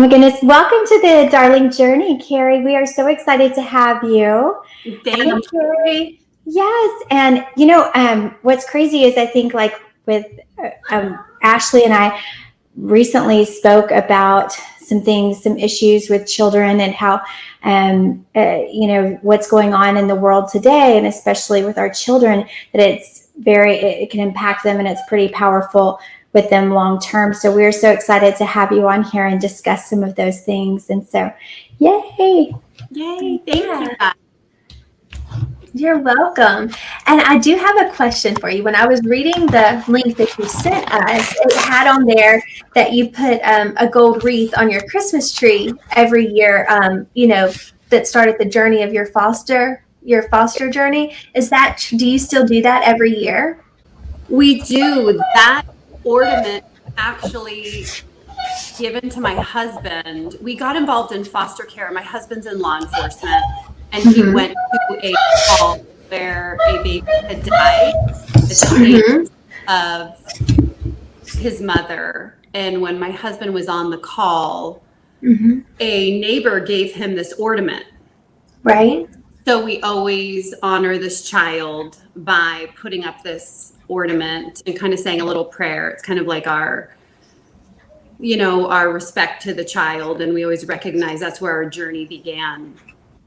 my goodness. Welcome to the Darling Journey, Keri. We are so excited to have you. Thank you, Keri. Yes. And, what's crazy is I think like with Ashley and I recently spoke about some things, some issues with children and how, what's going on in the world today, and especially with our children, that it can impact them and it's pretty powerful with them long term. So we're so excited to have you on here and discuss some of those things. And so, yay. Thank you, guys. You're welcome. And I do have a question for you. When I was reading the link that you sent us, it had on there that you put a gold wreath on your Christmas tree every year, that started the journey of your foster journey. Do you still do that every year? We do. That ornament actually given to my husband. We got involved in foster care. My husband's in law enforcement, and he went to a call where a baby had died at the hands of his mother. And when my husband was on the call, a neighbor gave him this ornament. Right. So we always honor this child by putting up this ornament and kind of saying a little prayer. It's kind of like our respect to the child. And we always recognize that's where our journey began.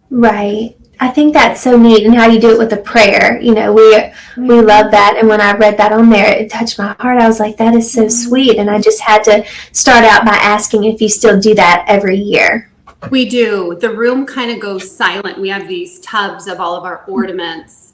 Right. I think that's so neat, and how you do it with a prayer. We love that. And when I read that on there, it touched my heart. I was like, that is so sweet. And I just had to start out by asking if you still do that every year. We do. The room kind of goes silent. We have these tubs of all of our ornaments.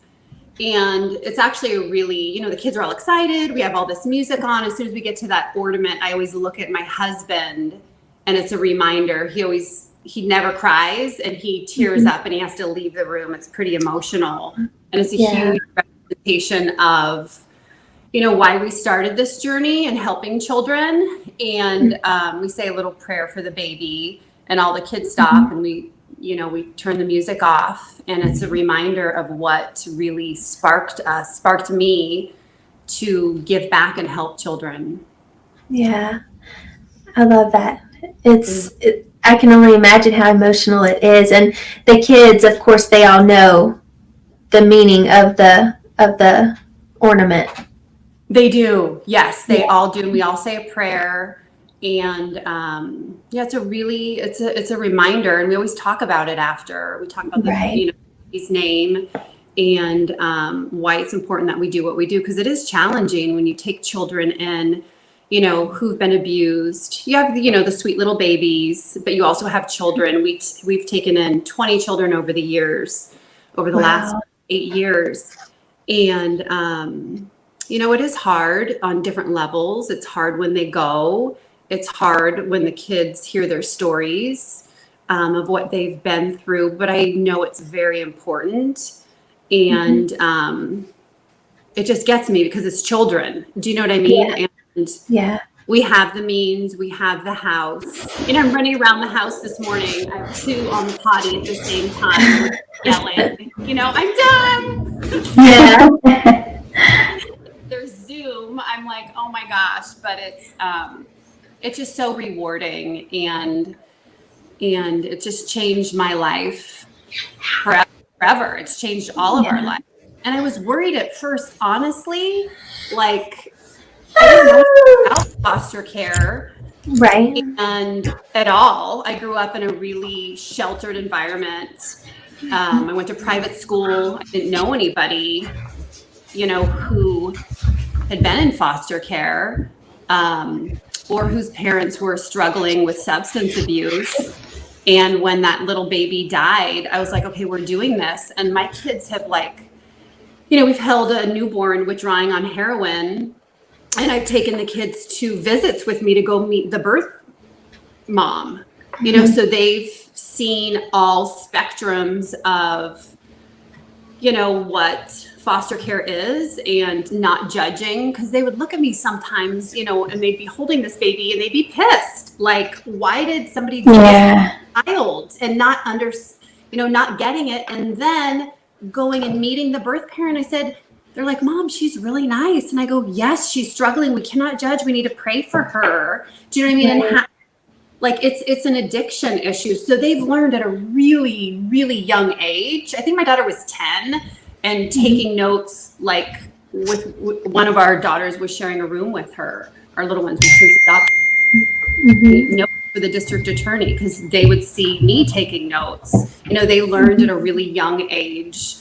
And it's actually a really, the kids are all excited. We have all this music on. As soon as we get to that ornament, I always look at my husband, and it's a reminder. He never cries, and he tears up, and he has to leave the room. It's pretty emotional. And it's a huge representation of, why we started this journey and helping children. And we say a little prayer for the baby, and all the kids stop, and we turn the music off, and it's a reminder of what really sparked me to give back and help children. Yeah, I love that. I can only imagine how emotional it is. And the kids, of course, they all know the meaning of the ornament. They do. Yes, they all do. And we all say a prayer. And it's a reminder, and we always talk about it after. We talk about his name and why it's important that we do what we do, because it is challenging when you take children in, who've been abused. You have the sweet little babies, but you also have children. We've taken in 20 children over the last 8 years, and it is hard on different levels. It's hard when they go. It's hard when the kids hear their stories of what they've been through, but I know it's very important. And it just gets me because it's children. Do you know what I mean? Yeah. And we have the means, we have the house. I'm running around the house this morning. I have two on the potty at the same time yelling, I'm done. Yeah. There's Zoom. I'm like, oh my gosh, but it's just so rewarding, and it just changed my life forever. It's changed all of our lives. And I was worried at first, honestly, like I didn't know about foster care. Right. And at all. I grew up in a really sheltered environment. I went to private school. I didn't know anybody, who had been in foster care. Or whose parents were struggling with substance abuse. And when that little baby died, I was like, okay, we're doing this. And my kids have we've held a newborn withdrawing on heroin, and I've taken the kids to visits with me to go meet the birth mom, so they've seen all spectrums of, what foster care is, and not judging, because they would look at me sometimes, and they'd be holding this baby and they'd be pissed. Like, why did somebody do this to a child, and not not getting it? And then going and meeting the birth parent, they're like, Mom, she's really nice. And I go, yes, she's struggling. We cannot judge. We need to pray for her. Do you know what I mean? like it's an addiction issue. So they've learned at a really, really young age. I think my daughter was 10 and taking notes, like with one of our daughters was sharing a room with her, our little ones, which was adopted. Notes for the district attorney, because they would see me taking notes. They learned at a really young age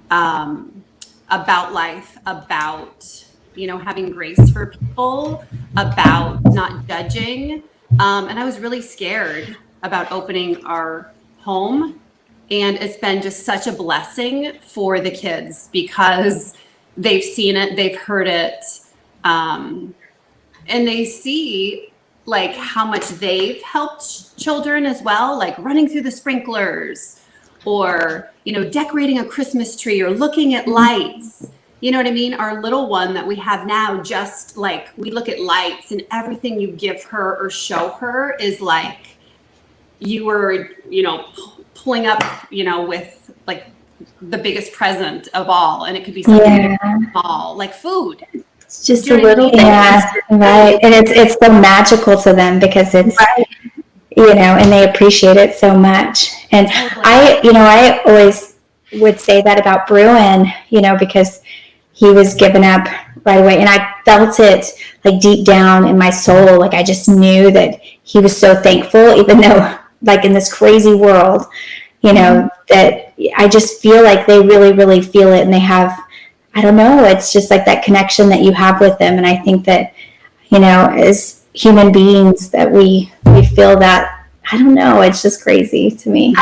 about life, about having grace for people, about not judging. And I was really scared about opening our home. And it's been just such a blessing for the kids because they've seen it, they've heard it, and they see like how much they've helped children as well, like running through the sprinklers or, decorating a Christmas tree or looking at lights. You know what I mean? Our little one that we have now, just like we look at lights and everything you give her or show her is like you were, pulling up, with like the biggest present of all. And it could be something small, like food. It's just a little thing. Yeah, right. And it's so magical to them because it's, and they appreciate it so much. And I always would say that about Bruin, because he was given up right away. And I felt it like deep down in my soul. Like I just knew that he was so thankful, even though like in this crazy world, that I just feel like they really, really feel it. And they have, I don't know, it's just like that connection that you have with them. And I think that, as human beings that we feel that, I don't know, it's just crazy to me.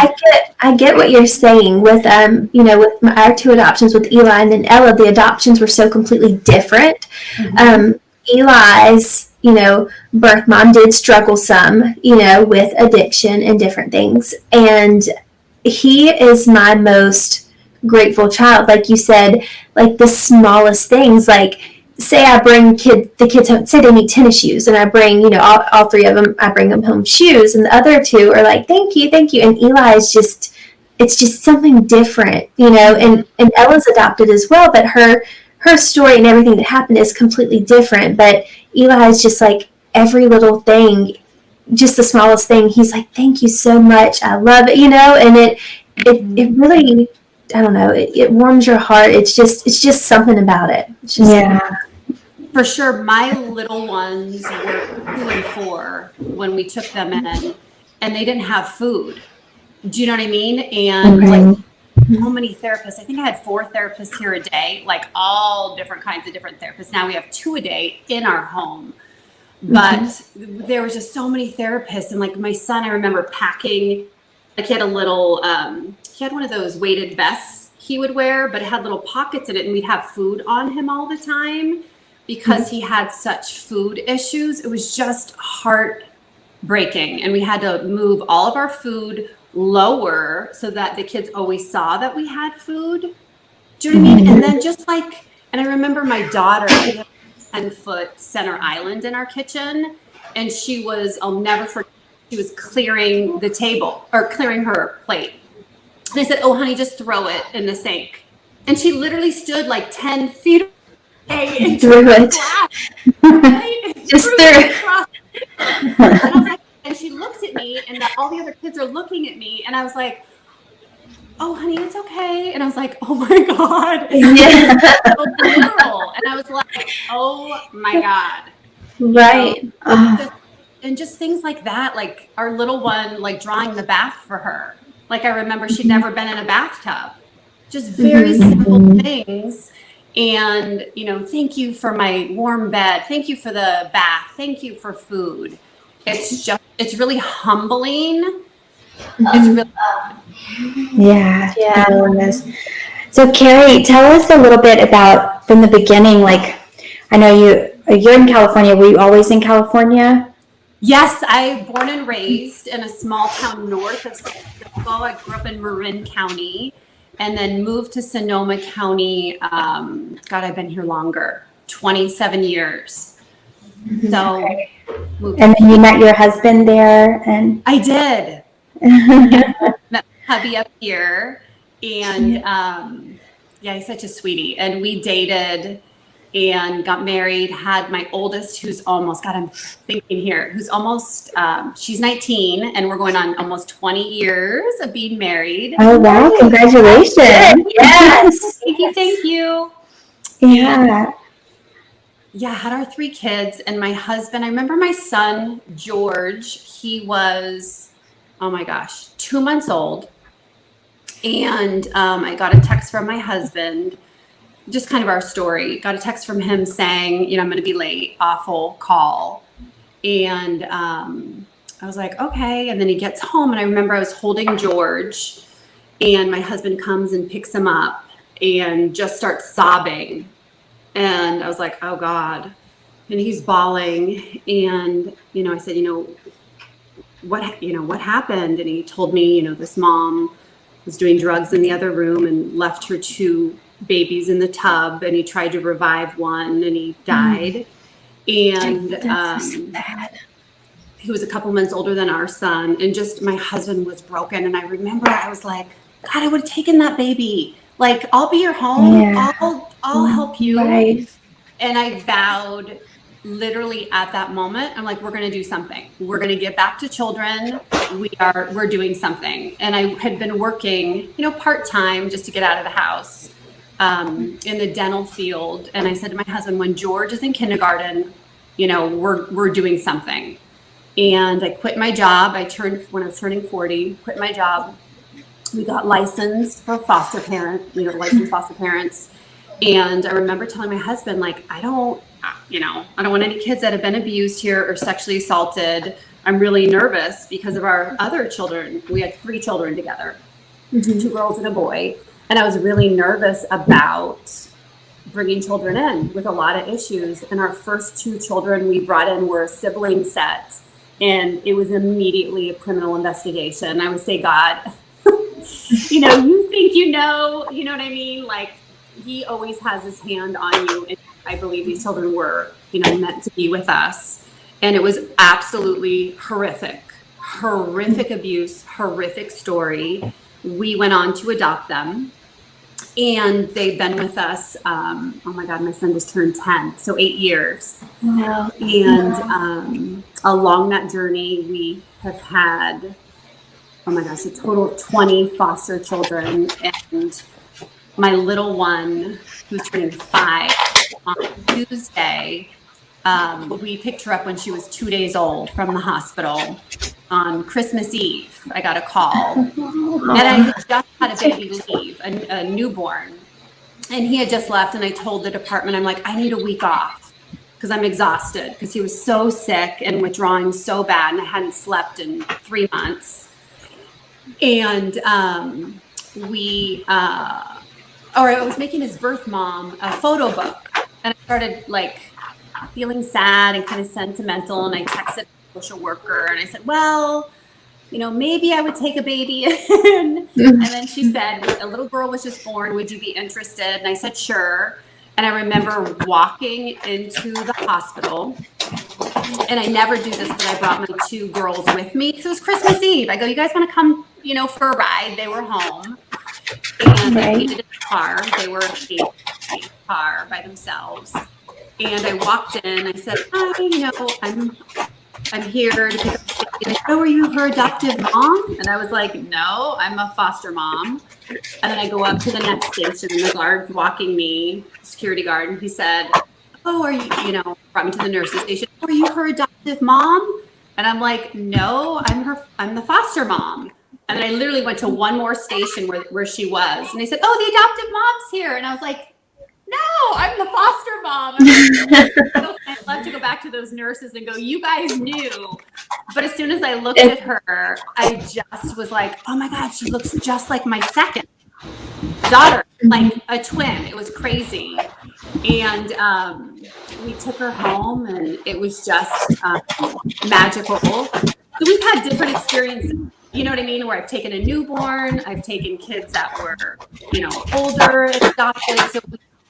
I get what you're saying with with our two adoptions with Eli and then Ella, the adoptions were so completely different. Eli's, birth mom did struggle some, with addiction and different things. And he is my most grateful child. Like you said, like the smallest things, like say I bring the kids home, say they need tennis shoes and I bring, all three of them, I bring them home shoes and the other two are like, thank you. And Eli is just, it's just something different, and Ella's adopted as well, but her story and everything that happened is completely different. But Eli is just like every little thing, just the smallest thing. He's like, thank you so much. I love it, and it really, I don't know, it warms your heart. It's just something about it. It's just For sure. My little ones were 2 and 4 when we took them in and they didn't have food. Do you know what I mean? And like so many therapists, I think I had 4 therapists here a day, like all different kinds of different therapists. Now we have 2 a day in our home. But there was just so many therapists. And like my son, I remember packing, like he had a little, he had one of those weighted vests he would wear, but it had little pockets in it and we'd have food on him all the time because he had such food issues. It was just heartbreaking. And we had to move all of our food lower so that the kids always saw that we had food. Do you know what I mean? And then just like, and I remember my daughter, we had a 10-foot center island in our kitchen. And she was, I'll never forget, she was clearing the table or clearing her plate. And I said, oh, honey, just throw it in the sink. And she literally stood like 10 feet away and threw it. Just threw it. And I was like, and she looked at me and all the other kids are looking at me. And I was like, oh, honey, it's okay. And I was like, oh my God. Yeah. So literal. And I was like, oh my God. Right. And just things like that, like our little one, like drawing the bath for her. Like I remember she'd never been in a bathtub. Just very simple things. And, thank you for my warm bed. Thank you for the bath. Thank you for food. It's really humbling. It's really Yeah. So Keri, tell us a little bit about from the beginning. Like, I know you're in California. Were you always in California? Yes, I was born and raised in a small town north of San Francisco. I grew up in Marin County and then moved to Sonoma County. God, I've been here longer, 27 years. So, and then you met your husband there, and I did. Met hubby up here, and he's such a sweetie. And we dated and got married, had my oldest, who's almost, God, I'm thinking here, who's almost, she's 19, and we're going on almost 20 years of being married. Oh, wow. Congratulations. Yes. Thank you. Yeah. Yeah, had our 3 kids, and my husband, I remember my son, George, he was, oh my gosh, 2 months old. And I got a text from my husband, just kind of our story, got a text from him saying, I'm going to be late, awful call. And I was like, okay. And then he gets home, and I remember I was holding George, and my husband comes and picks him up and just starts sobbing. And I was like, oh God. And he's bawling. And, I said, what happened? And he told me, this mom was doing drugs in the other room and left her 2 babies in the tub, and he tried to revive one, and he died. And he was a couple months older than our son, and just my husband was broken. And I remember I was like, God, I would have taken that baby. Like, I'll be your home. Yeah. I'll help you. Right. And I vowed literally at that moment, I'm like, we're going to do something. We're going to get back to children. We're doing something. And I had been working, part-time just to get out of the house in the dental field. And I said to my husband, when George is in kindergarten, we're doing something. And I quit my job. When I was turning 40, quit my job. We got licensed for foster parent, licensed foster parents. And I remember telling my husband, like, I don't want any kids that have been abused here or sexually assaulted. I'm really nervous because of our other children. We had 3 children together, 2 girls and a boy. And I was really nervous about bringing children in with a lot of issues. And our first 2 children we brought in were a sibling set. And it was immediately a criminal investigation. I would say, God, you think you know what I mean? Like, he always has his hand on you. And I believe these children were, meant to be with us. And it was absolutely horrific abuse, horrific story. We went on to adopt them, and they've been with us. Oh my God, my son just turned 10. So 8 years. Wow. And along that journey, we have had, oh my gosh, a total of 20 foster children. And my little one, who's turning 5 on Tuesday, we picked her up when she was 2 days old from the hospital. On Christmas Eve, I got a call, and I had just had a baby leave, a newborn, and he had just left. And I told the department, I'm like, I need a week off because I'm exhausted, because he was so sick and withdrawing so bad, and I hadn't slept in 3 months. And I was making his birth mom a photo book, and I started like feeling sad and kind of sentimental, and I texted a social worker, and I said, well, maybe I would take a baby in. And then she said, a little girl was just born, would you be interested? And I said, sure. And I remember walking into the hospital, and I never do this, but I brought my 2 girls with me because it was Christmas Eve. I go, you guys want to come, for a ride? They were home, and they needed a car. They were in a car by themselves. And I walked in. I said, hi, I'm here to pick up the baby. Oh, are you her adoptive mom? And I was like, no, I'm a foster mom. And then I go up to the next station, and the guard's walking me, security guard, and he said, oh, are you, brought me to the nurse's station. Oh, are you her adoptive mom? And I'm like, no, I'm the foster mom. And then I literally went to one more station where she was. And they said, oh, the adoptive mom's here. And I was like, no, I'm the foster mom. I love to go back to those nurses and go, you guys knew. But as soon as I looked at her, I just was like, oh my God, she looks just like my second daughter, like a twin. It was crazy. And we took her home, and it was just magical. So we've had different experiences. You know what I mean? Where I've taken a newborn, I've taken kids that were, older, adopted. So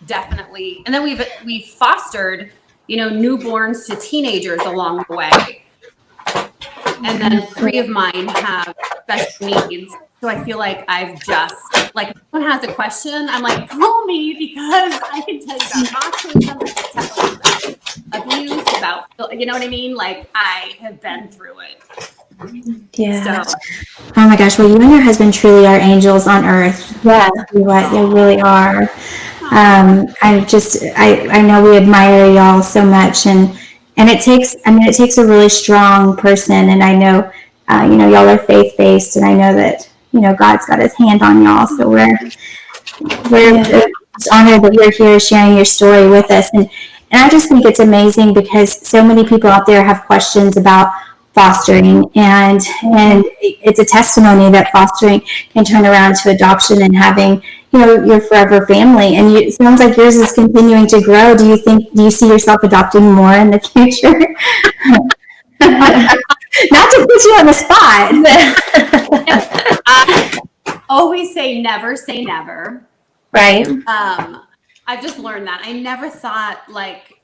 definitely. And then we've fostered, newborns to teenagers along the way. And then 3 of mine have special needs So I feel like I've just, like, if someone has a question, I'm like, call me, because I can tell you about autism, I can tell you about abuse, about, you know what I mean? Like, I have been through it. Yeah. So, Oh my gosh, well, you and your husband truly are angels on earth. Yeah. What you really are. I know we admire y'all so much, and it takes a really strong person, and I know, y'all are faith-based, and I know that, God's got his hand on y'all, so we're just honored that you're here sharing your story with us. And I just think it's amazing because so many people out there have questions about fostering, and it's a testimony that fostering can turn around to adoption and having, your forever family. And it sounds like yours is continuing to grow. Do you see yourself adopting more in the future? Not to put you on the spot. I always say never. Right. I've just learned that. I never thought, like,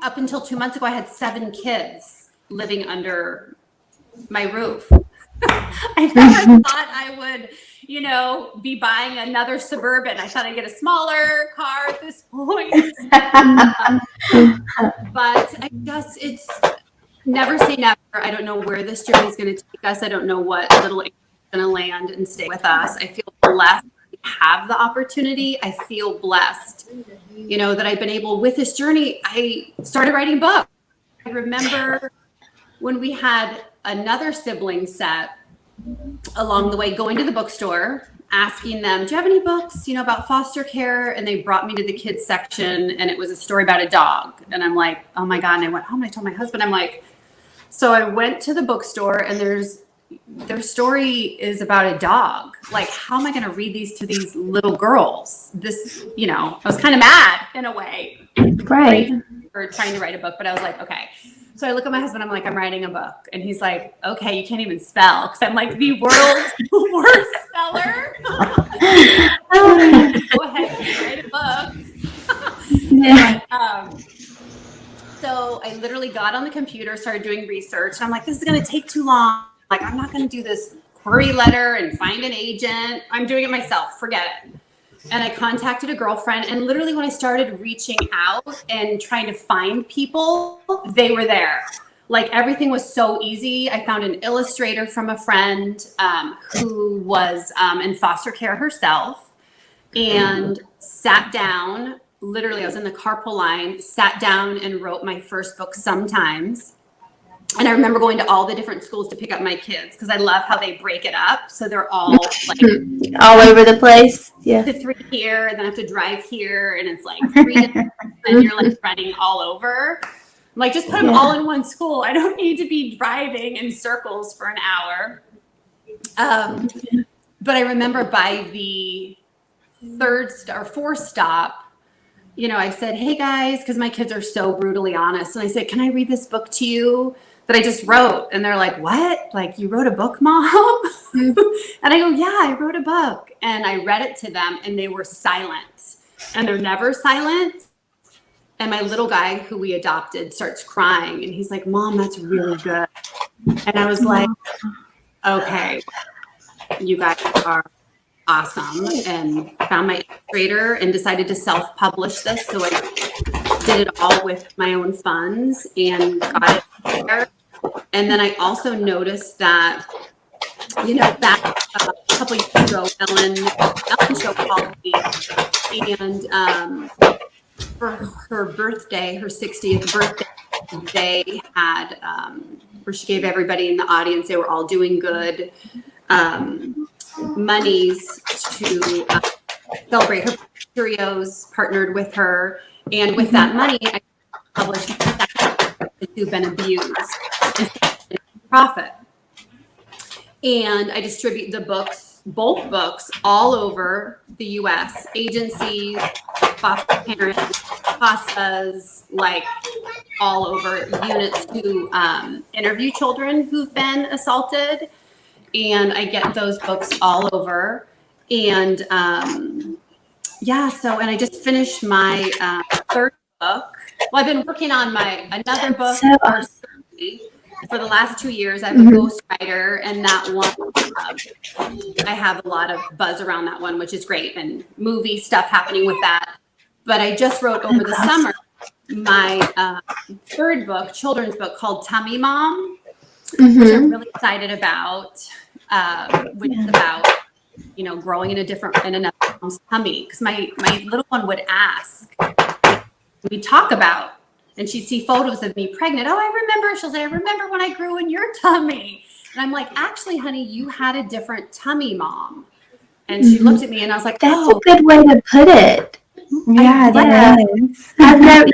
up until 2 months ago, I had 7 kids living under my roof. I never thought I would, be buying another Suburban. I thought I'd get a smaller car at this point. But it's never say never. I don't know where this journey is going to take us. I don't know what little is going to land and stay with us. I feel blessed to have the opportunity. I feel blessed, that I've been able, with this journey, I started writing a book. I remember when we had another sibling set along the way, going to the bookstore, asking them, do you have any books, about foster care? And they brought me to the kids section, and it was a story about a dog. And I'm like, oh my God. And I went home and I told my husband, I'm like, so I went to the bookstore, and their story is about a dog. Like, how am I going to read these to these little girls? This, I was kind of mad in a way. Right. For trying to write a book, but I was like, okay. So I look at my husband, I'm like, I'm writing a book. And he's like, okay, you can't even spell. Because I'm like the world's worst speller. Go ahead, write a book. Yeah. So I literally got on the computer, started doing research. And I'm like, this is going to take too long. Like, I'm not going to do this query letter and find an agent. I'm doing it myself. Forget it. And I contacted a girlfriend, and literally when I started reaching out and trying to find people, they were there. Like, everything was so easy. I found an illustrator from a friend who was in foster care herself, and sat down. Literally, I was in the carpool line, sat down and wrote my first book, Sometimes. And I remember going to all the different schools to pick up my kids, because I love how they break it up. So they're all like all over the place. Yeah. The 3 here, and then I have to drive here, and it's like 3 different, and you're like running all over. I'm like, just put them all in one school. I don't need to be driving in circles for an hour. But I remember by the 4th stop, I said, hey guys, because my kids are so brutally honest. And I said, can I read this book to you that I just wrote? And they're like, what? Like, you wrote a book, Mom? And I go, yeah, I wrote a book. And I read it to them, and they were silent. And they're never silent. And my little guy, who we adopted, starts crying. And he's like, Mom, that's really good. And I was like, okay, you guys are awesome. And found my illustrator and decided to self-publish this. So I did it all with my own funds and got it there. And then I also noticed that, back a couple of years ago, Ellen Show called me, and for her birthday, her 60th birthday, they had, where she gave everybody in the audience, they were all doing good, monies to celebrate her. Cheerios partnered with her, and with that money, I published who've been abused and profit. And I distribute the books, both books, all over the U.S. Agencies, foster parents, CASAs, like all over, units who interview children who've been assaulted. And I get those books all over. And and I just finished my 3rd book. Well, I've been working on my another book. for the last 2 years, I have a Ghost Rider, and that one, I have a lot of buzz around that one, which is great, and movie stuff happening with that. But I just wrote over the summer my third book, children's book called Tummy Mom, which I'm really excited about, which is about, growing in another mom's tummy. Because my little one would ask, we talk about, and she'd see photos of me pregnant. Oh, I remember. She'll say, I remember when I grew in your tummy. And I'm like, actually, honey, you had a different tummy, Mom. And she looked at me, and I was like, that's a good way to put it. Yeah, that is. I've never,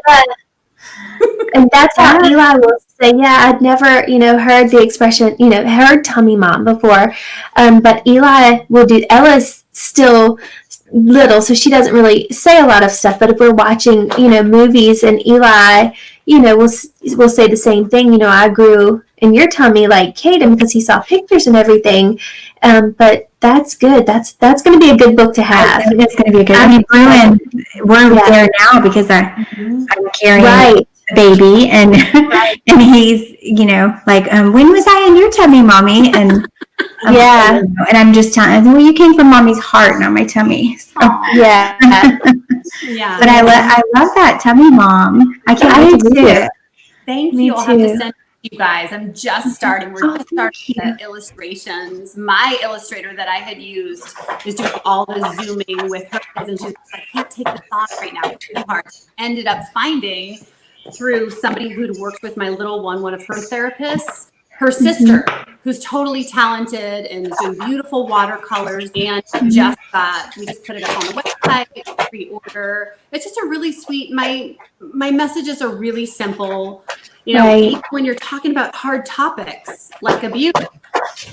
and that's how Eli will say, I'd never, heard the expression, heard tummy mom before. But Eli will do, Ella's still little, so she doesn't really say a lot of stuff. But if we're watching, movies, and Eli, will say the same thing, I grew in your tummy like Caden, because he saw pictures and everything. But that's good. That's going to be a good book to have. It's going to be a good. I mean, we're there now because I'm carrying a baby, and and he's like, when was I in your tummy, Mommy? And and I'm just telling him, well, you came from Mommy's heart, not my tummy. So. Yeah. But I love that Tummy Mom. I can't wait to do it. Thank you. I'll have to send you guys. I'm just starting. We're just starting the illustrations. My illustrator that I had used is doing all the zooming with her kids, and she's like, I can't take this off right now. It's too hard. Ended up finding through somebody who'd worked with my little one of her therapists, her sister, who's totally talented and is doing beautiful watercolors, and we just put it up on the website, pre-order. It's just a really sweet, my messages are really simple. Even when you're talking about hard topics like abuse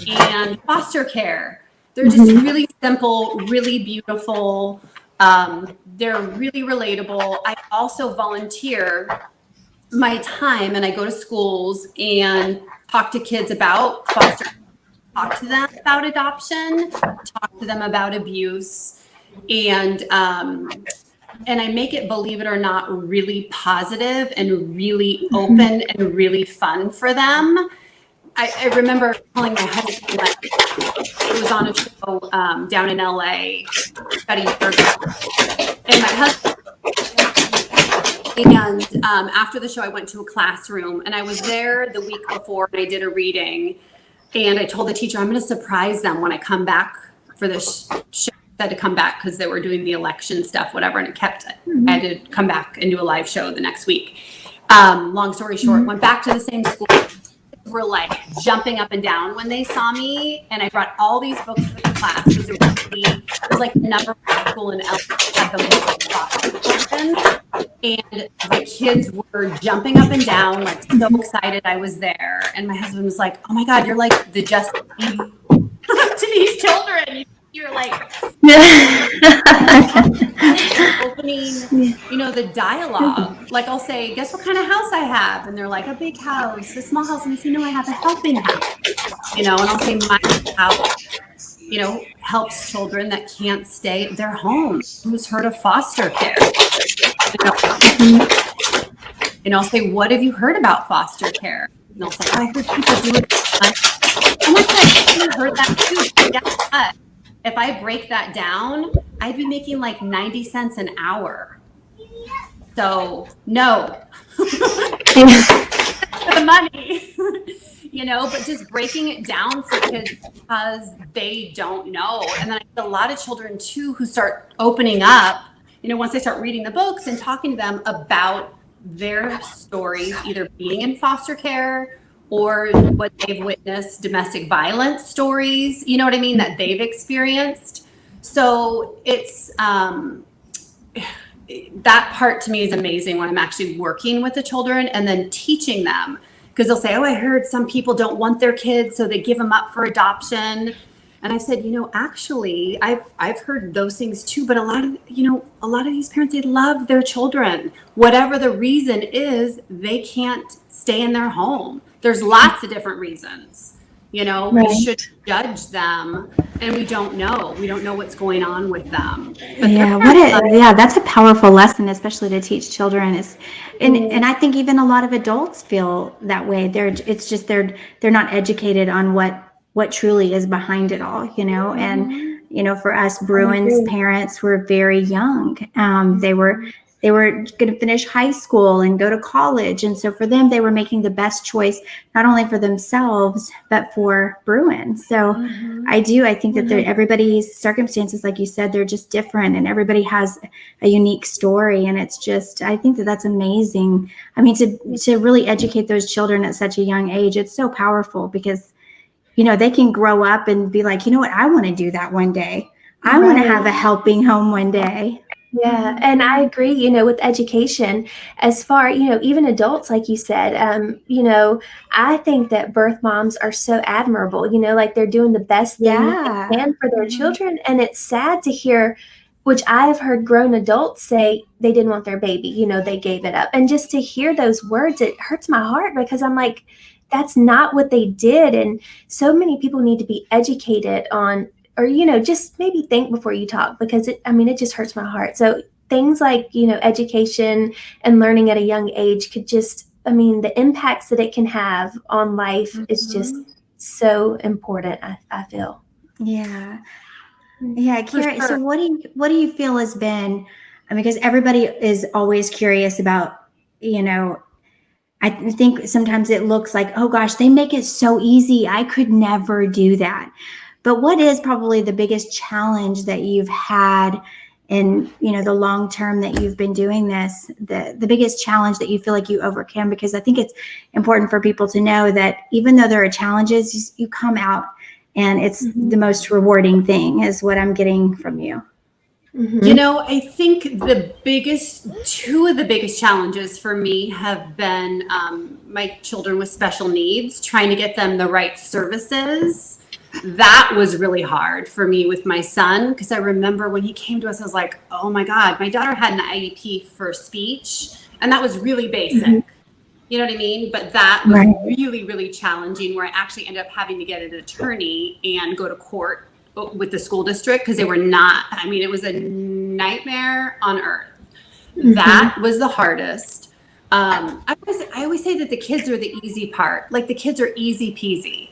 and foster care, they're just really simple, really beautiful. They're really relatable. I also volunteer my time, and I go to schools and talk to kids about foster, talk to them about adoption, talk to them about abuse, and I make it, believe it or not, really positive and really open and really fun for them. I remember calling my husband, it was on a show down in LA about a year ago, and my husband, and after the show, I went to a classroom, and I was there the week before, and I did a reading, and I told the teacher, I'm going to surprise them when I come back for this show. I had to come back because they were doing the election stuff, whatever, and I had to come back and do a live show the next week. Long story short, went back to the same school. Were like jumping up and down when they saw me, and I brought all these books for the class because it was like the number one school in LA at the most, and the kids were jumping up and down, like so excited I was there. And my husband was like, "Oh my God, you're like the Justin to these children." You're like opening, the dialogue. Like I'll say, guess what kind of house I have? And they're like, a big house, a small house. And I say, no, I have a helping house. And I'll say my house, helps children that can't stay at their home. Who's heard of foster care? And I'll say, what have you heard about foster care? And they'll say, I heard people do it. I'm like, I heard that too. Yeah. If I break that down, I'd be making like 90 cents an hour. So no, the money, but just breaking it down for kids because they don't know. And then I get a lot of children too who start opening up, once they start reading the books and talking to them about their stories, either being in foster care or what they've witnessed, domestic violence stories, that they've experienced. So it's, that part to me is amazing when I'm actually working with the children and then teaching them, because they'll say, oh, I heard some people don't want their kids, so they give them up for adoption. And I said, actually, I've heard those things too, but a lot of these parents, they love their children. Whatever the reason is, they can't stay in their home. There's lots of different reasons, You know, Right. we should judge them, and we don't know. We don't know what's going on with them. But Yeah, that's a powerful lesson, especially to teach children. And I think even a lot of adults feel that way. They're not educated on what truly is behind it all, you know. And you know, for us, Bruin's parents were very young. They were going to finish high school and go to college, and so for them, they were making the best choice not only for themselves but for Bruin. So I think that everybody's circumstances, like you said, they're just different, and everybody has a unique story. And it's just, I think that that's amazing. I mean, to really educate those children at such a young age, it's so powerful, because, you know, they can grow up and be like, you know what, I want to do that one day. I want to have a helping home one day. Yeah, and I agree, you know, with education, as far, you know, even adults, like you said, you know, I think that birth moms are so admirable, you know, like they're doing the best thing they can for their children. And it's sad to hear, which I've heard grown adults say they didn't want their baby, you know, they gave it up. And just to hear those words, it hurts my heart, because I'm like, that's not what they did. And so many people need to be educated on, or, you know, just maybe think before you talk, because it just hurts my heart. So things like, you know, education and learning at a young age could just, the impacts that it can have on life is just so important, I feel. Yeah. Yeah, Keri, so what do you feel has been, because everybody is always curious about, you know, I think sometimes it looks like, oh gosh, they make it so easy, I could never do that. But what is probably the biggest challenge that you've had in, you know, the long term that you've been doing this, the biggest challenge that you feel like you overcome? Because I think it's important for people to know that even though there are challenges, you come out, and it's the most rewarding thing, is what I'm getting from you. You know, I think two of the biggest challenges for me have been my children with special needs, trying to get them the right services. That was really hard for me with my son, because I remember when he came to us, I was like, oh my God, my daughter had an IEP for speech, and that was really basic. You know what I mean? But that was really, really challenging, where I actually ended up having to get an attorney and go to court with the school district, because they were not, it was a nightmare on earth. That was the hardest. I always say that the kids are the easy part. Like, the kids are easy peasy.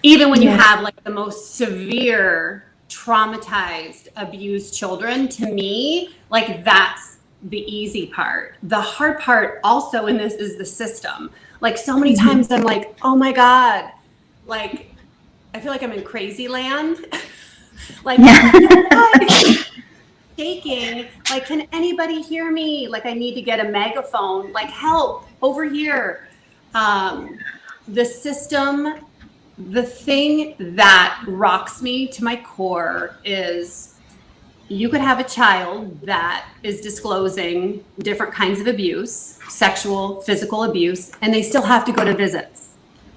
Even when you have like the most severe, traumatized, abused children, to me, like, that's the easy part. The hard part also in this is the system. Like, so many times I'm like, oh my God, like, I feel like I'm in crazy land. Like, shaking, like, can anybody hear me? Like, I need to get a megaphone, like, help over here. The system, the thing that rocks me to my core is, you could have a child that is disclosing different kinds of abuse, sexual, physical abuse, and they still have to go to visits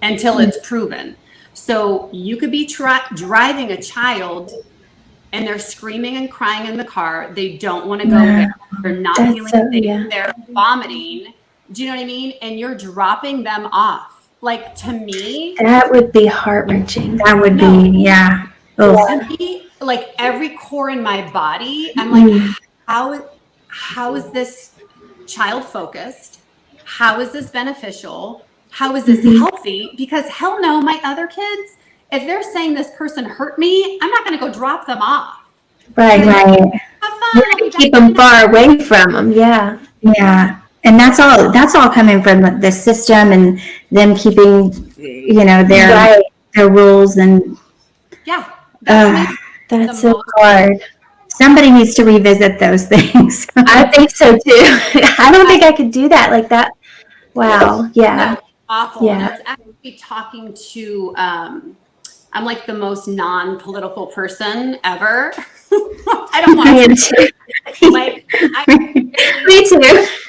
until it's proven. So you could be driving a child, and they're screaming and crying in the car. They don't want to go there. They're not feeling safe. They're vomiting. Do you know what I mean? And you're dropping them off. Like, to me, that would be heart-wrenching. That would be, To me, like, every core in my body, I'm like, how is this child focused? How is this beneficial? How is this healthy? Because hell no, my other kids, if they're saying this person hurt me, I'm not going to go drop them off. Right. Have fun. We're going to keep them far away from them. Yeah. And that's all coming from the system, and them keeping, you know, their rules. And that's so hard. Somebody needs to revisit those things. I think so too. I don't think I could do that like that. Wow. Yeah. No, awful. Yeah. I was actually talking to, I'm like the most non-political person ever. I don't want to. Like, me too.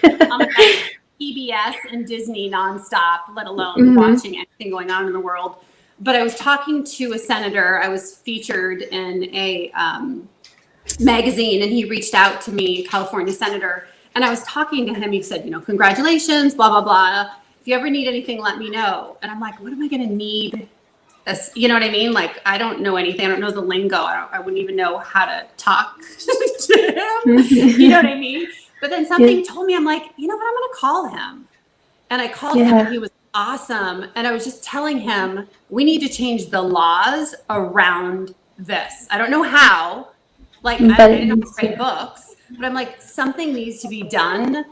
I'm like PBS and Disney nonstop, let alone watching anything going on in the world. But I was talking to a senator. I was featured in a magazine, and he reached out to me, California senator. And I was talking to him. He said, you know, congratulations, blah, blah, blah. If you ever need anything, let me know. And I'm like, what am I going to need you know what I mean? Like, I don't know anything. I don't know the lingo. I wouldn't even know how to talk to him. You know what I mean? But then something told me, I'm like, you know what? I'm going to call him. And I called him, and he was awesome. And I was just telling him, we need to change the laws around this. I don't know how. Like, I didn't know how to write books, but I'm like, something needs to be done.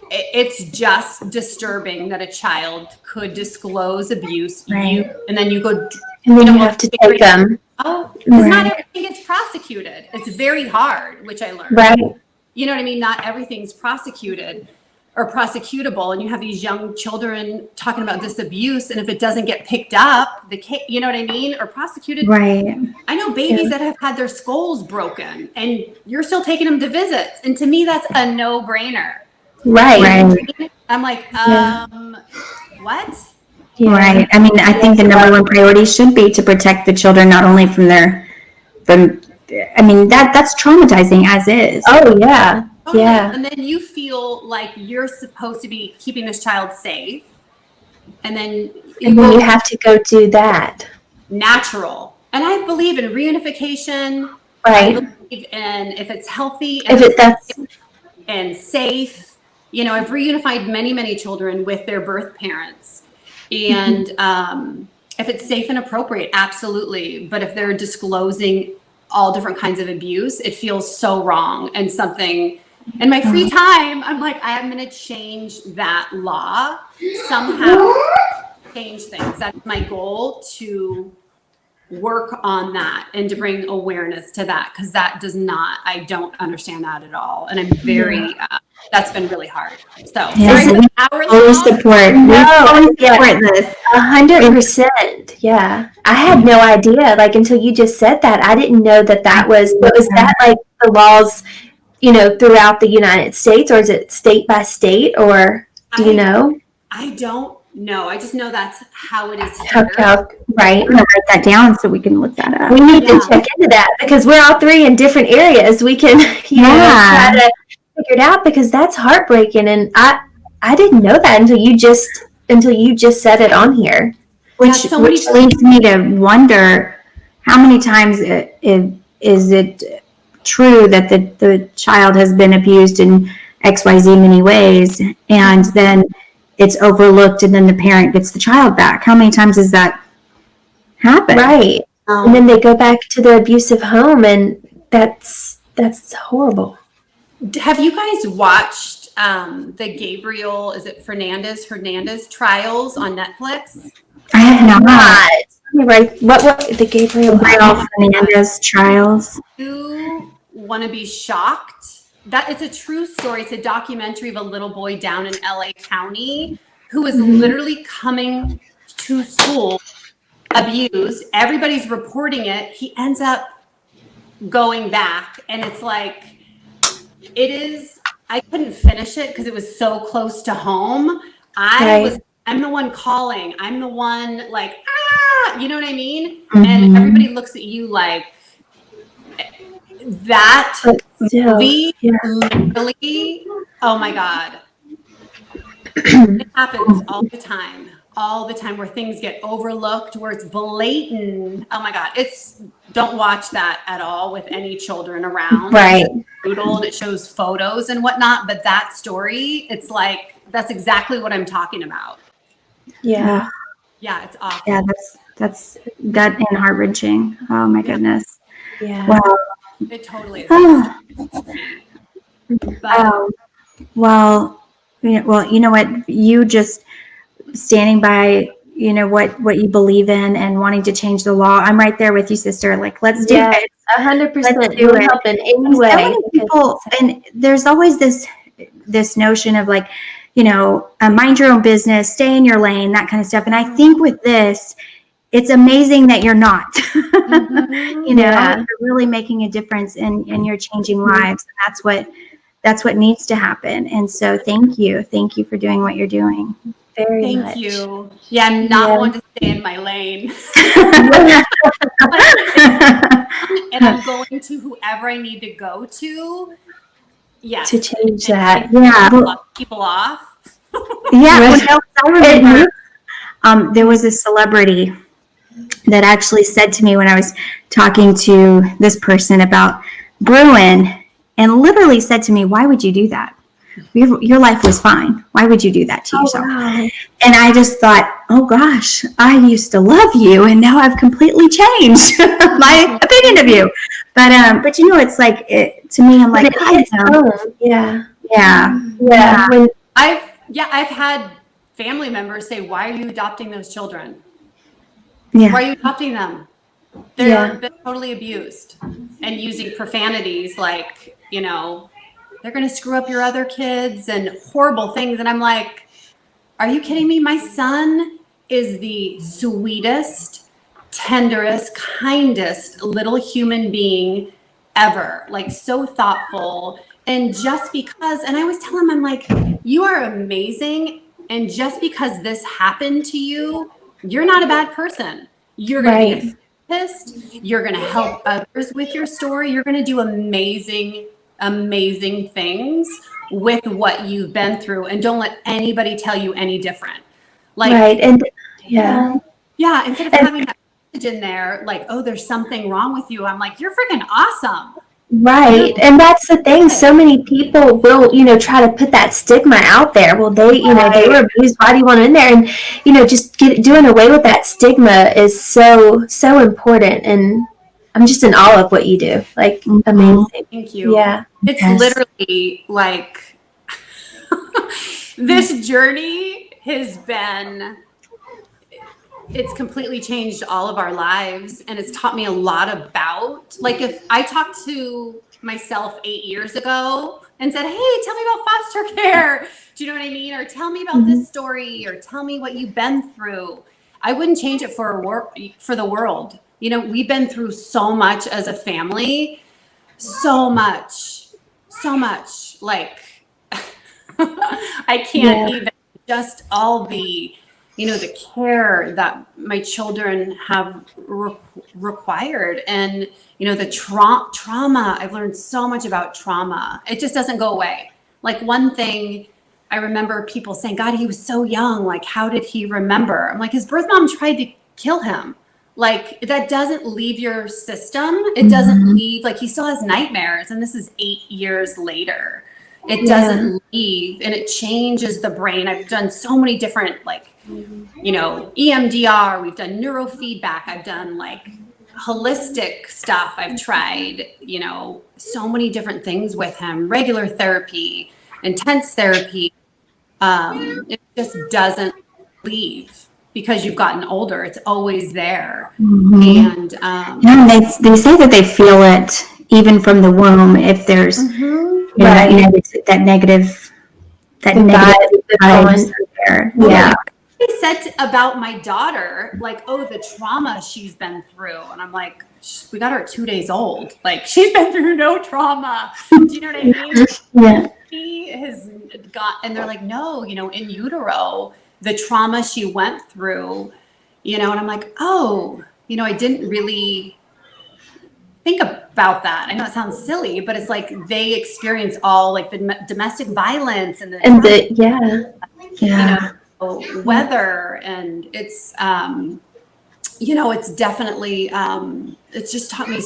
It's just disturbing that a child could disclose abuse, and then you go, and then you have to take them. Oh, because not everything gets prosecuted. It's very hard, which I learned. Right. You know what I mean? Not everything's prosecuted or prosecutable, and you have these young children talking about this abuse, and if it doesn't get picked up, you know what I mean, or prosecuted. Right. I know babies that have had their skulls broken, and you're still taking them to visits, and to me, that's a no-brainer. Right. I'm like, what? Yeah. Right. I mean, I think the number one priority should be to protect the children, not only from I mean, that's traumatizing as is. Oh, yeah. Totally. Yeah. And then you feel like you're supposed to be keeping this child safe. And then you have to go do that. Natural. And I believe in reunification. Right. I believe in if it's healthy and safe. You know, I've reunified many, many children with their birth parents. And if it's safe and appropriate, absolutely. But if they're disclosing all different kinds of abuse, it feels so wrong. And something in my free time, I'm like, I'm going to change that law somehow, change things. That's my goal, to work on that and to bring awareness to that, because I don't understand that at all. And I'm very, that's been really hard. So sorry, we support. No, this 100%. Yeah, I had no idea. Like, until you just said that, I didn't know that was that like the laws, you know, throughout the United States, or is it state by state, or do you know? I don't know. I just know that's how it is here. Right. I'm gonna write that down so we can look that up. We need to check into that, because we're all three in different areas. We can try to figure it out, because that's heartbreaking, and I didn't know that until you just said it on here. Which leads me to wonder, how many times is it true that the child has been abused in XYZ many ways, and then it's overlooked, and then the parent gets the child back? How many times does that happen? Right. And then they go back to the abusive home, and that's horrible. Have you guys watched the Gabriel, is it Hernandez trials on Netflix? I have not. Right. What the Gabriel Hernandez trials? You want to be shocked? That it's a true story. It's a documentary of a little boy down in LA County who was literally coming to school abused. Everybody's reporting it. He ends up going back, and it's like, I couldn't finish it because it was so close to home. I'm the one calling. I'm the one like, you know what I mean? And everybody looks at you like, that movie literally, oh my God. It happens all the time where things get overlooked, where it's blatant. Oh my God. Don't watch that at all with any children around. Right. It's brutal, and it shows photos and whatnot, but that story, it's like, that's exactly what I'm talking about. Yeah. Yeah, it's awful. Yeah, that's gut and heart-wrenching. Oh my goodness. Yeah. Wow. It totally is. Well, you know what? You just standing by, you know, what you believe in and wanting to change the law. I'm right there with you, sister. Like, let's do it. 100%. You're helping anyway. So many people, and there's always this notion of like, you know, mind your own business, stay in your lane, that kind of stuff. And I think with this, it's amazing that you're not, you know, you're really making a difference, and you're changing lives. That's what needs to happen. And so thank you for doing what you're doing. Very much. Thank you. Yeah, I'm not one to stay in my lane. And I'm going to whoever I need to go to. Yes. To change that. Yeah. People off. Yeah. Well, I remember, there was a celebrity that actually said to me when I was talking to this person about Bruin, and literally said to me, "Why would you do that? Your life was fine. Why would you do that to yourself?" Wow. And I just thought, oh gosh, I used to love you, and now I've completely changed my opinion of you. But you know, it's like to me, I'm like, When it hits home. Yeah. yeah. When I've had family members say, "Why are you adopting those children? Yeah. Why are you adopting them? They're totally abused and using profanities like, they're going to screw up your other kids and horrible things." And I'm like, are you kidding me? My son is the sweetest, tenderest, kindest little human being ever. Like, so thoughtful. And just because, and I always tell him, I'm like, you are amazing. And just because this happened to you, you're not a bad person. You're going to be a therapist. You're going to help others with your story. You're going to do amazing, amazing things with what you've been through, and don't let anybody tell you any different. Like, and instead of having that message in there, like, oh, there's something wrong with you, I'm like, you're freaking awesome. Right. And that's the thing. So many people will, try to put that stigma out there. Well, they were abused. Why do you want them in there? And, just doing away with that stigma is so, so important. And I'm just in awe of what you do. Like, amazing. Thank you. Yeah. It's literally like this journey has been, it's completely changed all of our lives, and it's taught me a lot about, like, if I talked to myself 8 years ago and said, hey, tell me about foster care, do you know what I mean? Or tell me about this story, or tell me what you've been through, I wouldn't change it for the world. We've been through so much as a family, so much, like, I can't even, just all the, the care that my children have required, and, the trauma. I've learned so much about trauma. It just doesn't go away. Like, one thing I remember people saying, God, he was so young. Like, how did he remember? I'm like, his birth mom tried to kill him. Like, that doesn't leave your system. It doesn't leave, like, he still has nightmares, and this is 8 years later. It doesn't leave, and it changes the brain. I've done so many different, like, EMDR, we've done neurofeedback, I've done like holistic stuff. I've tried, so many different things with him, regular therapy, intense therapy. It just doesn't leave because you've gotten older. It's always there. And they say that they feel it even from the womb if there's that negative vibes there. Yeah. They said about my daughter, like, oh, the trauma she's been through. And I'm like, we got her at 2 days old. Like, she's been through no trauma. Do you know what I mean? Yeah. She has got, and they're like, no, in utero, the trauma she went through, and I'm like, oh, I didn't really think about that. I know it sounds silly, but it's like they experience all, like, the domestic violence and weather, and it's it's definitely it's just taught me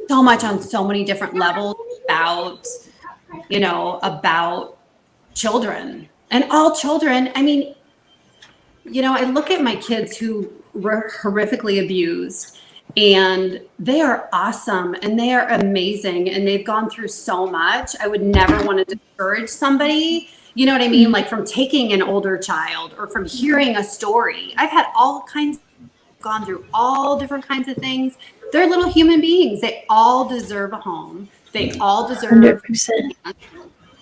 so much on so many different levels about children, and all children. I mean, I look at my kids who were horrifically abused, and they are awesome, and they are amazing, and they've gone through so much. I would never want to discourage somebody, you know what I mean? Like, from taking an older child or from hearing a story. I've had gone through all different kinds of things. They're little human beings. They all deserve a home. They all deserve 100%.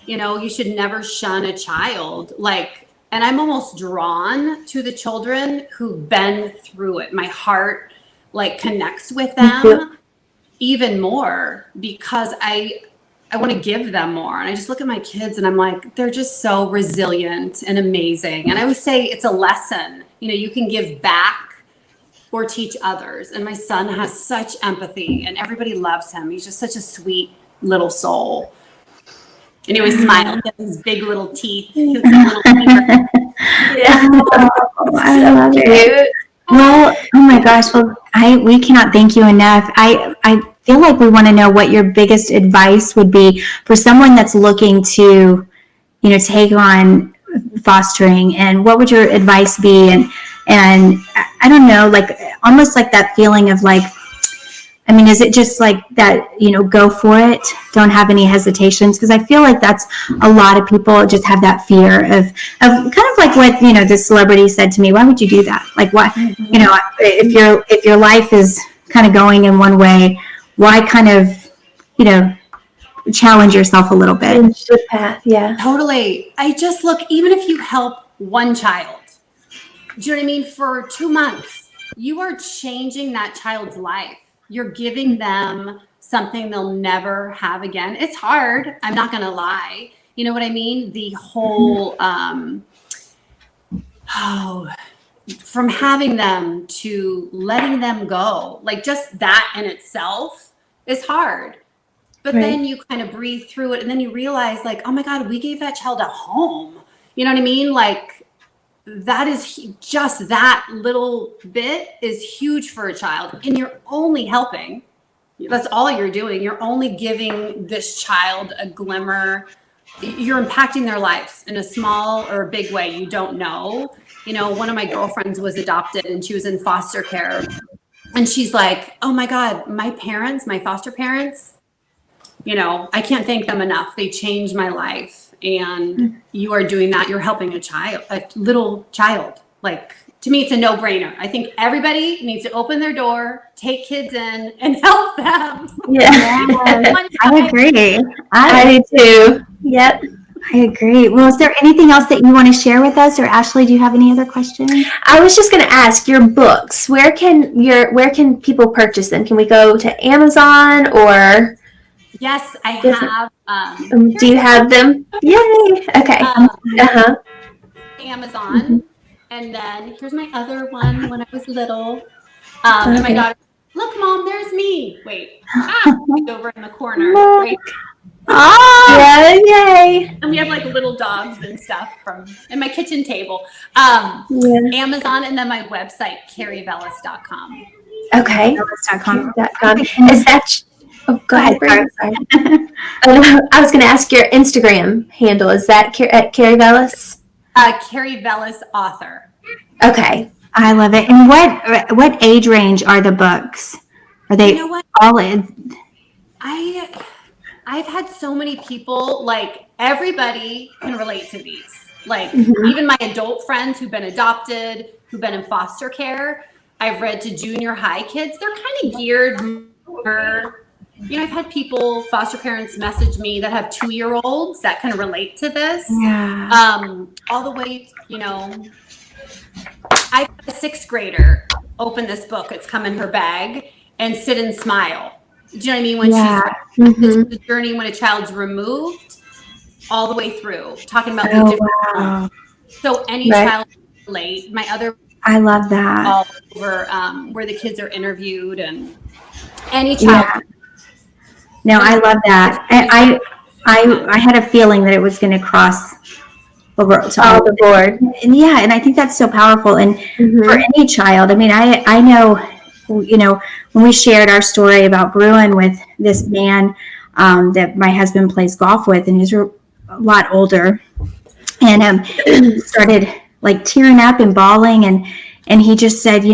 You should never shun a child. Like, and I'm almost drawn to the children who've been through it. My heart, like, connects with them even more because I want to give them more. And I just look at my kids and I'm like, they're just so resilient and amazing. And I would say it's a lesson. You can give back or teach others. And my son has such empathy, and everybody loves him. He's just such a sweet little soul. And he always smiles, he has his big little teeth. His little I love it. Well, oh my gosh. Well, we cannot thank you enough. I feel like we want to know what your biggest advice would be for someone that's looking to, take on fostering, and what would your advice be? And I don't know, like almost like that feeling of like, I mean, is it just like that, go for it, don't have any hesitations? Because I feel like that's a lot of people just have that fear of kind of like what, this celebrity said to me, why would you do that? Like, why, if your life is kind of going in one way, why kind of, challenge yourself a little bit? Change the path, yeah. Totally. I just look, even if you help one child, do you know what I mean? For 2 months, you are changing that child's life. You're giving them something they'll never have again. It's hard. I'm not going to lie. You know what I mean? The whole, from having them to letting them go, like just that in itself is hard. But then you kind of breathe through it, and then you realize like, oh my God, we gave that child a home. You know what I mean? Like that is just that little bit is huge for a child, and you're only helping. That's all you're doing. You're only giving this child a glimmer. You're impacting their lives in a small or a big way. You don't know. One of my girlfriends was adopted and she was in foster care, and she's like, oh my God, my foster parents, I can't thank them enough. They changed my life. And you are doing that. You're helping a little child. Like, to me, it's a no-brainer. I think everybody needs to open their door, take kids in, and help them. Yeah. I agree. I do too. Yep. I agree. Well, is there anything else that you want to share with us, or Ashley, do you have any other questions? I was just going to ask, your books, where can people purchase them? Can we go to Amazon or? Yes, I have. Do you have them? Yay. Okay. Amazon. And then here's my other one when I was little. And my daughter, look, Mom, there's me. Wait. She's over in the corner. Wait. Yeah, yay. And we have like little dogs and stuff in my kitchen table. Amazon, and then my website, KeriVellis.com. Okay. Vellis.com. Is that... Oh, go ahead. Sorry. I was going to ask your Instagram handle. Is that at Keri Vellis? Keri Vellis author. Okay. I love it. And what age range are the books? Are they all in? I've had so many people, like everybody can relate to these. Like even my adult friends who've been adopted, who've been in foster care. I've read to junior high kids. They're kind of geared more. I've had foster parents message me that have 2-year-olds that can relate to this. Yeah. All the way, I've had a 6th grader open this book. It's come in her bag and sit and smile. Do you know what I mean? When she's the journey when a child's removed all the way through, talking about the different. So any child can relate. My other. I love that. All over where the kids are interviewed, and any child. Yeah. No, I love that. I had a feeling that it was going to cross over to all the board. And I think that's so powerful. And for any child, I mean, I know, when we shared our story about Bruin with this man that my husband plays golf with, and he's a lot older, and started like tearing up and bawling, and he just said,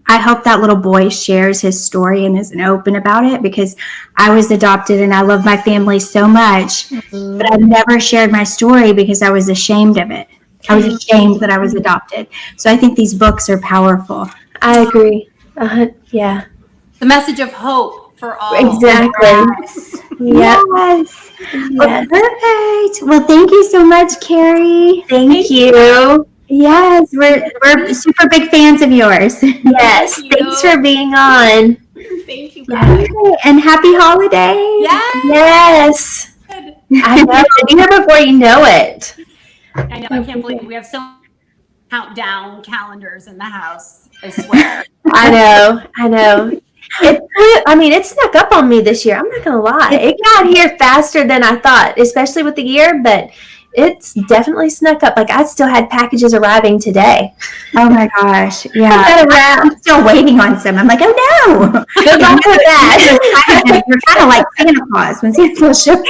I hope that little boy shares his story and isn't open about it, because I was adopted and I love my family so much, but I've never shared my story because I was ashamed of it. I was ashamed that I was adopted. So I think these books are powerful. I agree. Yeah. The message of hope for all. Exactly. Yes. Well, perfect. Well, thank you so much, Keri. Thank you. Yes, we're super big fans of yours. Yes, thanks for being on. Thank you, guys. And happy holidays. Yes. I know. It'll be here before you know it. I know. I can't believe we have so many countdown calendars in the house. I swear. I know. It snuck up on me this year. I'm not gonna lie. It got here faster than I thought, especially with the year, but it's definitely snuck up. Like I still had packages arriving today. Oh my gosh. Yeah. Got a wrap. I'm still waiting on some. I'm like, oh no. Good luck with that. You're kind of like Santa Claus when Santa Claus shows up.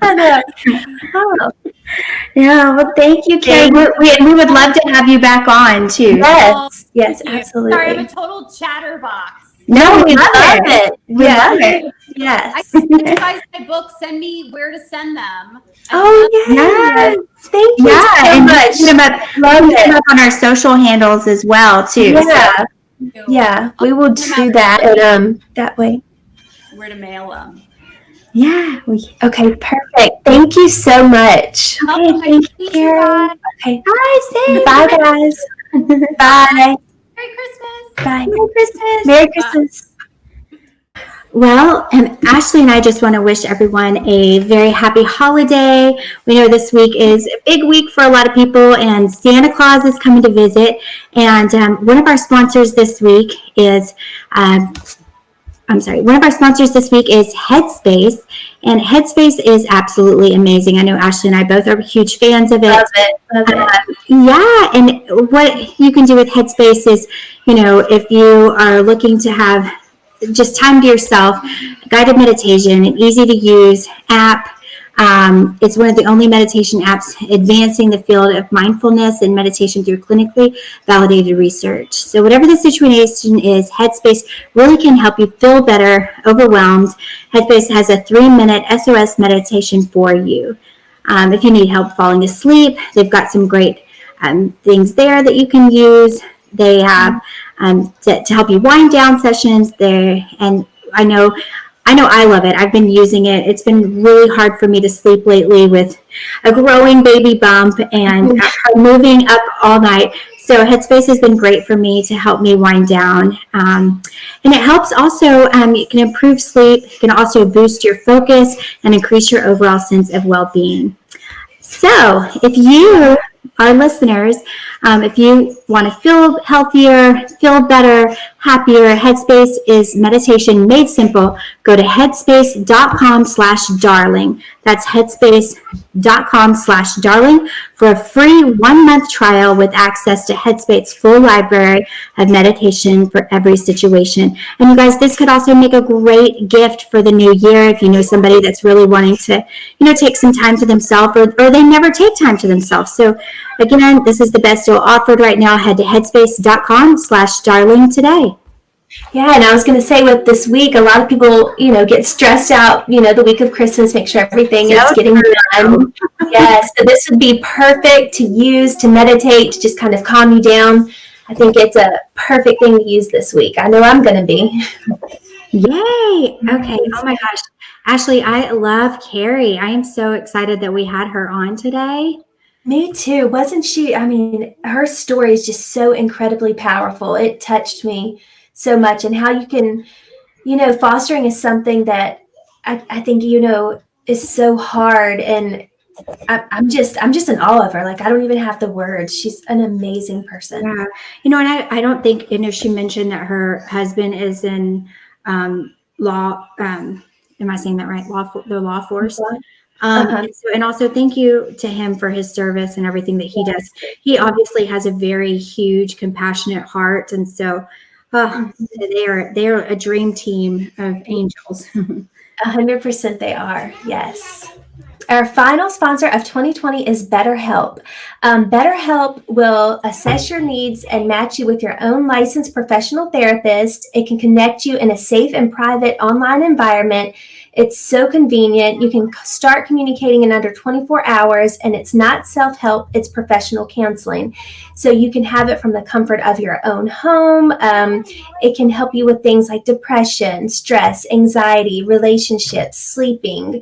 I know. Oh, Yeah. Well, thank you, Keri. We would love to have you back on too. yes, Thank you. absolutely. Sorry, I'm a total chatterbox. No, we love it. We love it. I Yes. sent you guys my book. Send me where to send them. Oh, Yes. Thank you Yeah, so and much. put them up on our social handles as well too. Yeah. So, Yeah, we will do that, and that way. where to mail them. Yeah. Okay, perfect. Thank you so much. Okay, thank you, Keri. Okay. Bye, Sam. Bye, guys. Bye. Merry Christmas. Bye. Merry Christmas. Merry Christmas. Well, Ashley and I just want to wish everyone a very happy holiday. We know this week is a big week for a lot of people, and Santa Claus is coming to visit. And one of our sponsors this week is Headspace, and Headspace is absolutely amazing. I know Ashley and I both are huge fans of it. Love it. Love it. Yeah, and what you can do with Headspace is, if you are looking to have just time to yourself, guided meditation, an easy to use app. It's one of the only meditation apps advancing the field of mindfulness and meditation through clinically validated research. So whatever the situation is, Headspace really can help you feel better, overwhelmed. Headspace has a 3-minute SOS meditation for you. If you need help falling asleep, they've got some great things there that you can use. They have to help you wind down sessions there, and I know I love it. I've been using it. It's been really hard for me to sleep lately with a growing baby bump and moving up all night. So Headspace has been great for me to help me wind down. And it helps also, it can improve sleep. It can also boost your focus and increase your overall sense of well-being. So if you, our listeners, if you want to feel healthier, feel better, happier, Headspace is meditation made simple. Go to headspace.com/darling. That's headspace.com/darling for a free 1-month trial with access to Headspace's full library of meditation for every situation. And you guys, this could also make a great gift for the new year if you know somebody that's really wanting to, take some time to themselves, or they never take time to themselves. So again, this is the best deal offered right now. Head to headspace.com/darling today. Yeah, and I was going to say with this week, a lot of people, get stressed out, the week of Christmas, make sure everything is getting done. Yes, so this would be perfect to use, to meditate, to just kind of calm you down. I think it's a perfect thing to use this week. I know I'm going to be. Yay. Okay. Oh my gosh. Ashley, I love Keri. I am so excited that we had her on today. Me too. Wasn't she? I mean, her story is just so incredibly powerful. It touched me so much, and how you can, fostering is something that I think, is so hard. And I'm just in awe of her. Like, I don't even have the words. She's an amazing person. Yeah. And I don't think, she mentioned that her husband is in law. Am I saying that right? The law force. And also thank you to him for his service and everything that he does. He obviously has a very huge, compassionate heart. And so they are a dream team of angels. 100% they are. Yes. Our final sponsor of 2020 is BetterHelp. BetterHelp will assess your needs and match you with your own licensed professional therapist. It can connect you in a safe and private online environment. It's so convenient. You can start communicating in under 24 hours, and it's not self-help, it's professional counseling. So you can have it from the comfort of your own home. It can help you with things like depression, stress, anxiety, relationships, sleeping,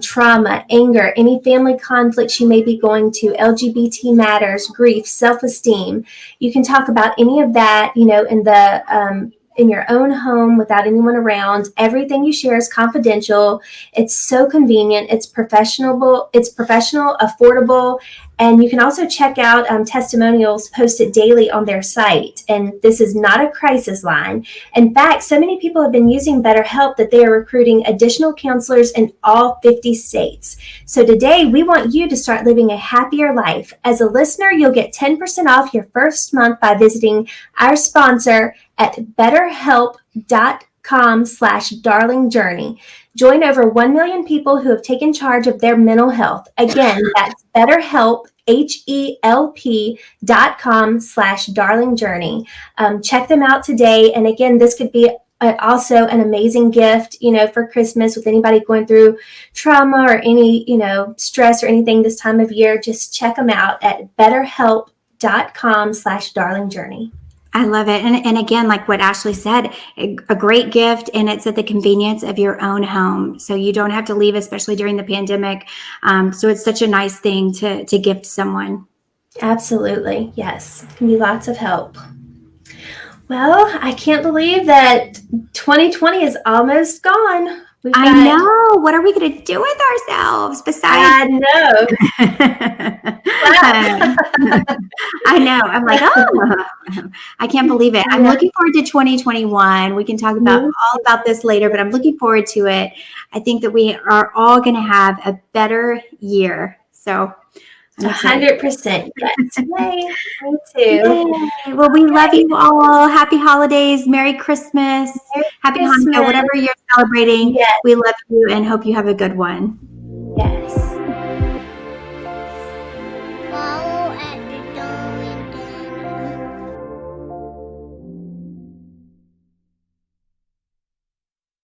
trauma, anger, any family conflicts you may be going to, LGBT matters, grief, self-esteem. You can talk about any of that, in your own home without anyone around. Everything you share is confidential. It's so convenient. It's professional, affordable, And you can also check out testimonials posted daily on their site. And this is not a crisis line. In fact, so many people have been using BetterHelp that they are recruiting additional counselors in all 50 states. So today, we want you to start living a happier life. As a listener, you'll get 10% off your first month by visiting our sponsor at betterhelp.com/darlingjourney. Join over 1 million people who have taken charge of their mental health. Again, that's BetterHelp, HELP.com/darlingjourney. Check them out today. And again, this could be also an amazing gift, for Christmas with anybody going through trauma or any, stress or anything this time of year. Just check them out at betterhelp.com/darlingjourney. I love it. And again, like what Ashley said, a great gift, and it's at the convenience of your own home. So you don't have to leave, especially during the pandemic. So it's such a nice thing to gift someone. Absolutely. Yes. It can be lots of help. Well, I can't believe that 2020 is almost gone. I know. What are we going to do with ourselves besides? I know. I know. I'm like, I can't believe it. I'm looking forward to 2021. We can talk about all about this later, but I'm looking forward to it. I think that we are all going to have a better year. So 100%. Yes. Yay. Me too. Yay. Well, we love you all. Happy holidays. Merry Christmas. Happy Hanukkah, whatever you're celebrating. Yes. We love you and hope you have a good one. Yes.